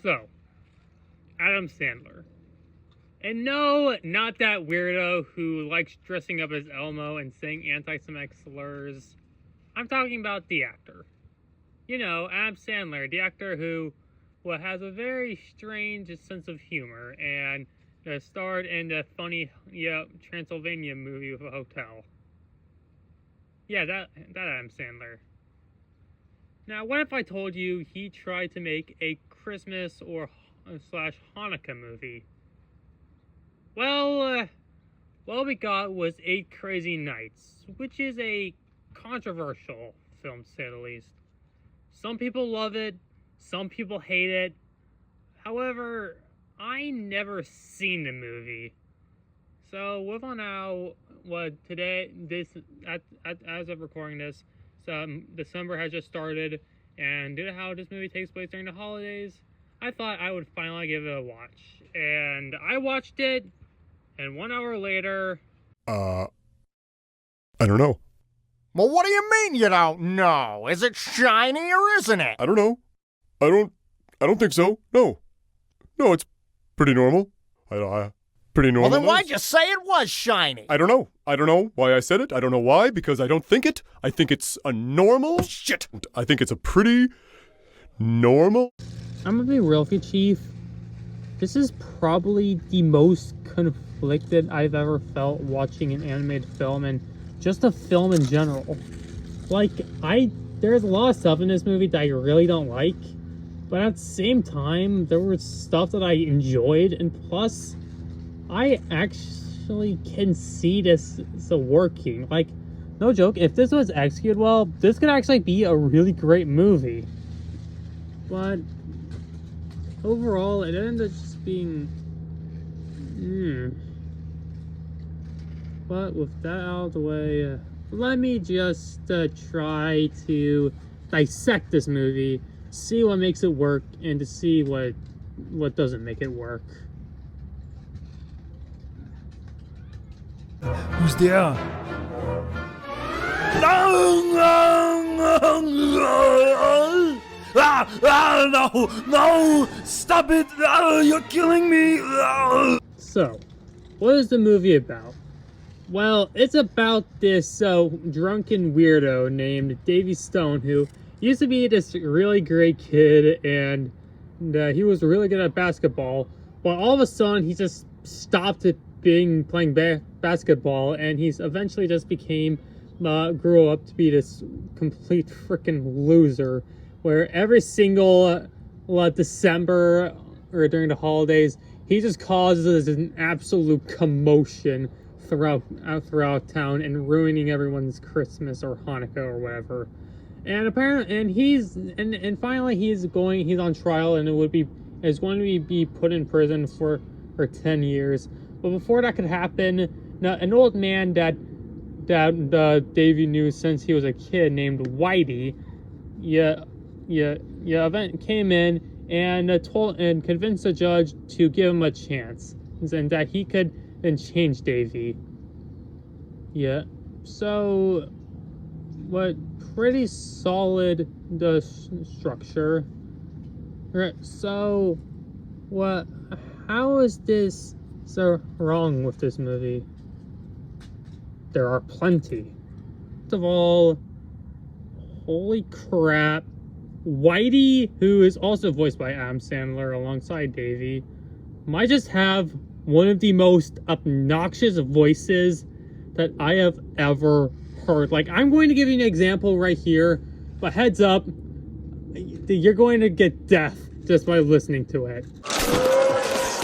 So, Adam Sandler. And no, not that weirdo who likes dressing up as Elmo and saying anti-Semitic slurs. I'm talking about the actor. You know, Adam Sandler, the actor who has a very strange sense of humor and starred in the funny Transylvania movie with a hotel. Yeah, that Adam Sandler. Now, what if I told you he tried to make a Christmas or slash Hanukkah movie? Well, what we got was 8 Crazy Nights, which is a controversial film, to say the least. Some people love it, some people hate it. However, I never seen the movie. So, with on now, as of recording this, December has just started, and due to how this movie takes place during the holidays, I thought I would finally give it a watch. And I watched it, and 1 hour later... I don't know. Well, what do you mean you don't know? Is it shiny or isn't it? I don't know. I don't think so. No, it's pretty normal. Pretty normal. Well, then why'd you say it was shiny? I don't know. I don't know why I said it. I don't know why, because I don't think it. I think it's a normal... Shit! I think it's a pretty normal... I'm gonna be real with you, Chief. This is probably the most conflicted I've ever felt watching an animated film, and just a film in general. Like, there's a lot of stuff in this movie that I really don't like, but at the same time, there was stuff that I enjoyed, and plus, I actually can see this working. Like, no joke, if this was executed well, this could actually be a really great movie. But overall, it ended up just being... But with that out of the way, let me just try to dissect this movie, see what makes it work, and to see what doesn't make it work. Who's there? No! Stop it! You're killing me! So, what is the movie about? Well, it's about this drunken weirdo named Davy Stone, who used to be this really great kid, and he was really good at basketball, but all of a sudden he just stopped playing basketball, and he's eventually just grew up to be this complete freaking loser, where every single December or during the holidays, he just causes an absolute commotion throughout town and ruining everyone's Christmas or Hanukkah or whatever. And finally he's on trial, and is going to be put in prison for 10 years. But before that could happen, an old man that Davy knew since he was a kid, named Whitey, came in and convinced the judge to give him a chance, and that he could then change Davy. Yeah, so pretty solid structure. Right, so how is this so wrong with this movie? There are plenty. First of all, holy crap, Whitey, who is also voiced by Adam Sandler alongside Davy, might just have one of the most obnoxious voices that I have ever heard. Like, I'm going to give you an example right here, but heads up, you're going to get deaf just by listening to it.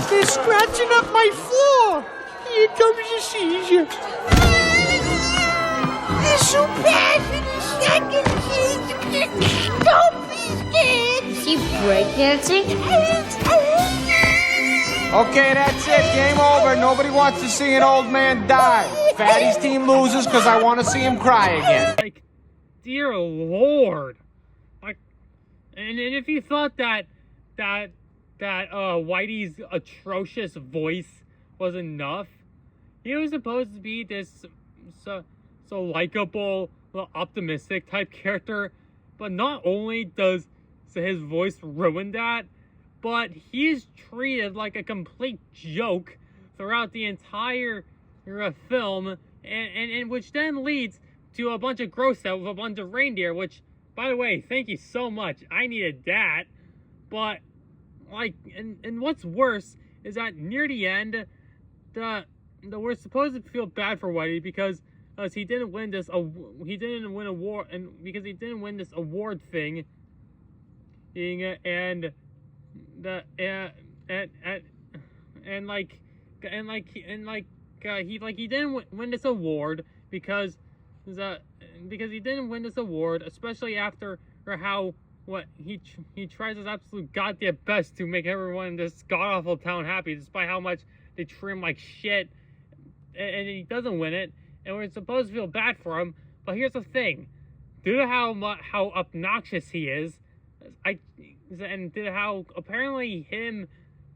They're scratching up my floor! Here comes a seizure! They're so passionate! I can see them! Don't be scared! Is he breakdancing? Okay, that's it. Game over. Nobody wants to see an old man die. Fatty's team loses because I want to see him cry again. Like, dear Lord. Like, and if you thought that Whitey's atrocious voice was enough, he was supposed to be this so likable, optimistic type character, but not only does his voice ruin that, but he's treated like a complete joke throughout the entire film, and which then leads to a bunch of gross out with a bunch of reindeer, which, by the way, thank you so much. I needed that. But, like, and what's worse is that near the end, we're supposed to feel bad for Whitey because he didn't win this award, and because he didn't win this award thing, he didn't win this award because he didn't win this award, especially after how he tries his absolute goddamn best to make everyone in this god-awful town happy, despite how much they treat him like shit, and he doesn't win it, and we're supposed to feel bad for him. But here's the thing: due to how obnoxious he is, and due to how apparently him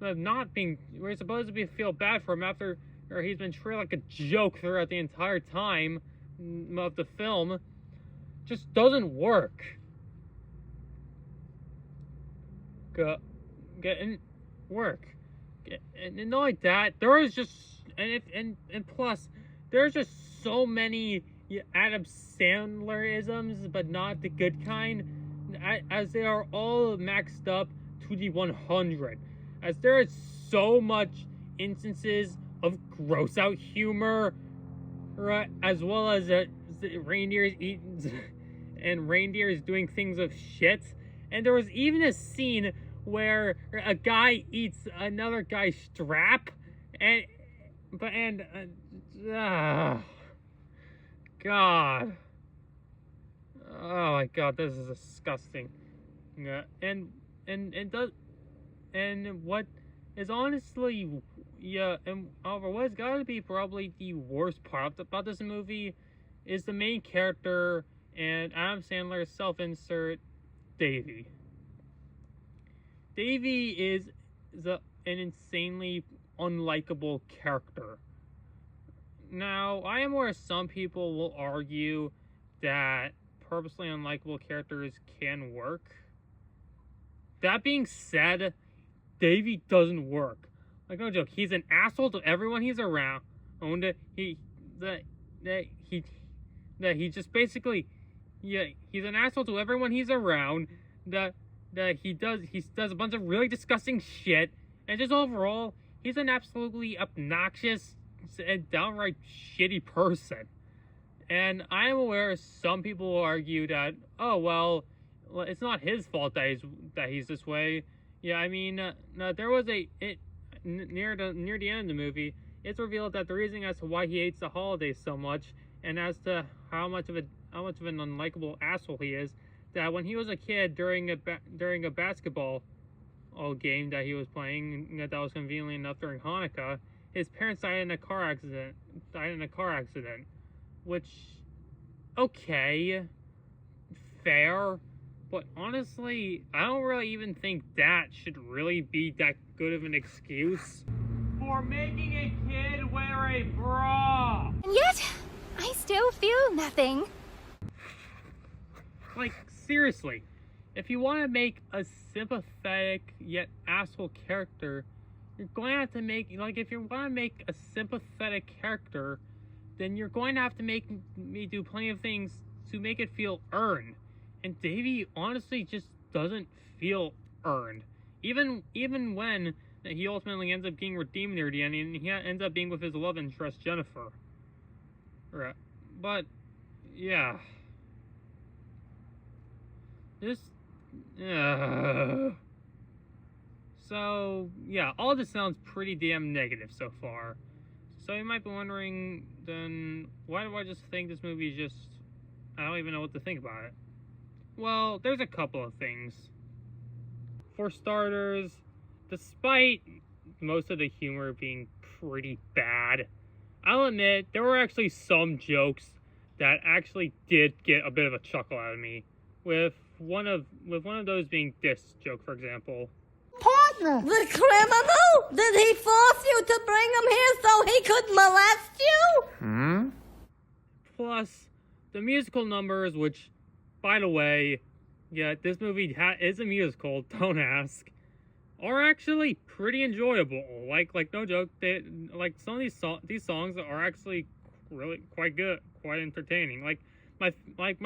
not being, we're supposed to feel bad for him after he's been treated like a joke throughout the entire time of the film, just doesn't work. And not like that, there is just and plus there's just so many Adam Sandlerisms, but not the good kind, as they are all maxed up to the 100, as there is so much instances of gross out humor, right, as well as reindeers eating and reindeers doing things of shit. And there was even a scene where a guy eats another guy's strap, God. Oh my God, this is disgusting. Yeah, and what is honestly, yeah, and however, what's gotta be probably the worst part about this movie is the main character and Adam Sandler's self-insert, Davey. Davey is an insanely unlikable character. Now, I am aware some people will argue that purposely unlikable characters can work. That being said, Davey doesn't work. Like, no joke, he's an asshole to everyone he's around. He just basically, yeah, he's an asshole to everyone he's around. He does a bunch of really disgusting shit, and just overall, he's an absolutely obnoxious and downright shitty person. And I am aware some people will argue that, oh well, it's not his fault that he's this way. Yeah, I mean, there was near the end of the movie, it's revealed that the reason as to why he hates the holidays so much, and as to how much of an unlikable asshole he is, that when he was a kid during a basketball game that he was playing, that was conveniently enough during Hanukkah, his parents died in a car accident. Which, okay, fair, but honestly, I don't really even think that should really be that good of an excuse for making a kid wear a bra. And yet, I still feel nothing. Like, seriously, if you want to make a sympathetic yet asshole character, you're going to have to make, like, if you want to make a sympathetic character, then you're going to have to make me do plenty of things to make it feel earned. And Davey honestly just doesn't feel earned. Even when he ultimately ends up getting redeemed near the end, and he ends up being with his love interest, Jennifer. Right. But, yeah. So, yeah, all this sounds pretty damn negative so far. So you might be wondering, then, why do I just think this movie is just, I don't even know what to think about it. Well, there's a couple of things. For starters, despite most of the humor being pretty bad, I'll admit, there were actually some jokes that actually did get a bit of a chuckle out of me. With one of those being this joke, for example. Partner! The criminal? Did he force you to bring him here so he could molest you? Plus, the musical numbers, which, by the way, yeah, this movie is a musical, don't ask, are actually pretty enjoyable. Like no joke, some of these songs are actually really quite good, quite entertaining. My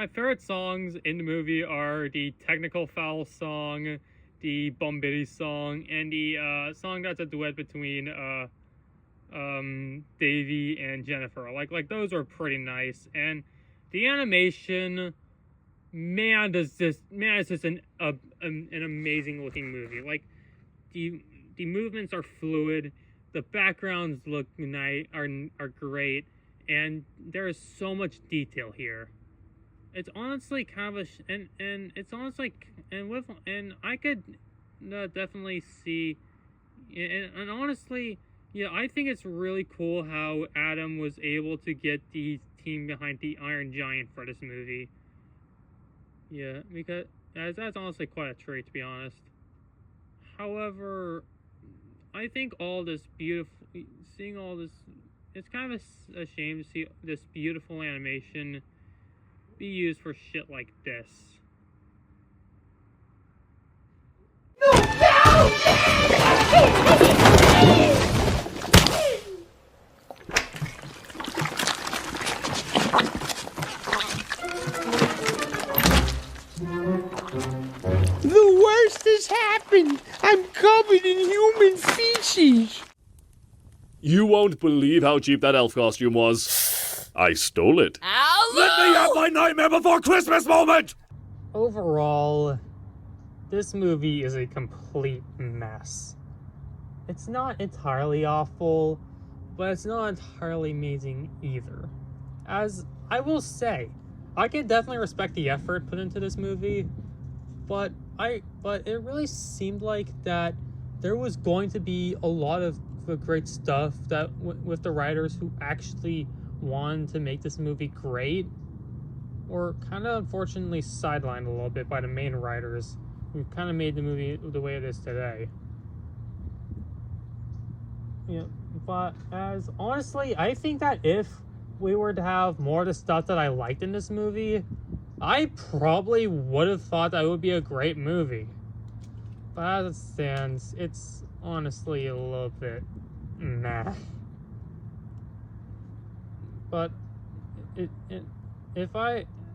favorite songs in the movie are the Technical Foul song, the Bombity song, and the song that's a duet between Davey and Jennifer. Like those are pretty nice, and the animation, man, it's just an amazing looking movie. Like the movements are fluid, the backgrounds look nice, are great, and there is so much detail here. It's honestly kind of and it's honestly and I could definitely see, and honestly, yeah, I think it's really cool how Adam was able to get the team behind the Iron Giant for this movie. Yeah, because that's honestly quite a treat, to be honest. However, I think seeing all this, it's kind of a shame to see this beautiful animation be used for shit like this. The worst has happened. I'm covered in human feces. You won't believe how cheap that elf costume was. I stole it. Let me have my Nightmare Before Christmas moment! Overall, this movie is a complete mess. It's not entirely awful, but it's not entirely amazing either. As I will say, I can definitely respect the effort put into this movie, but it really seemed like that there was going to be a lot of great stuff that with the writers who actually wanted to make this movie great, were kind of unfortunately sidelined a little bit by the main writers who kind of made the movie the way it is today. Yeah, but as honestly, I think that if we were to have more of the stuff that I liked in this movie, I probably would have thought that it would be a great movie. But as it stands, it's honestly a little bit meh. But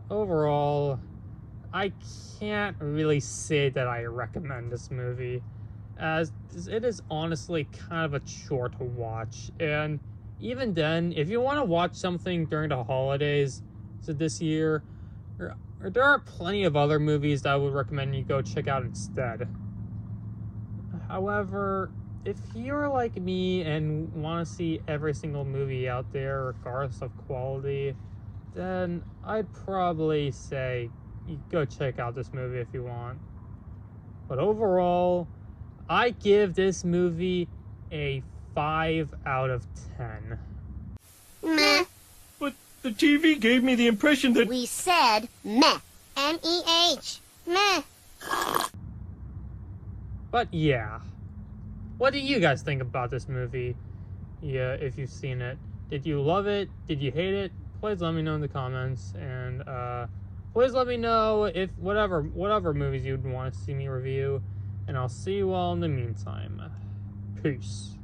overall, I can't really say that I recommend this movie, as it is honestly kind of a chore to watch. And even then, if you want to watch something during the holidays, so this year, there are plenty of other movies that I would recommend you go check out instead. However, if you're like me and want to see every single movie out there, regardless of quality, then I'd probably say you go check out this movie if you want. But overall, I give this movie a 5 out of 10. Meh. But the TV gave me the impression that... We said meh. M-E-H. Meh. But yeah. What do you guys think about this movie? Yeah, if you've seen it. Did you love it? Did you hate it? Please let me know in the comments. And please let me know if whatever movies you'd want to see me review. And I'll see you all in the meantime. Peace.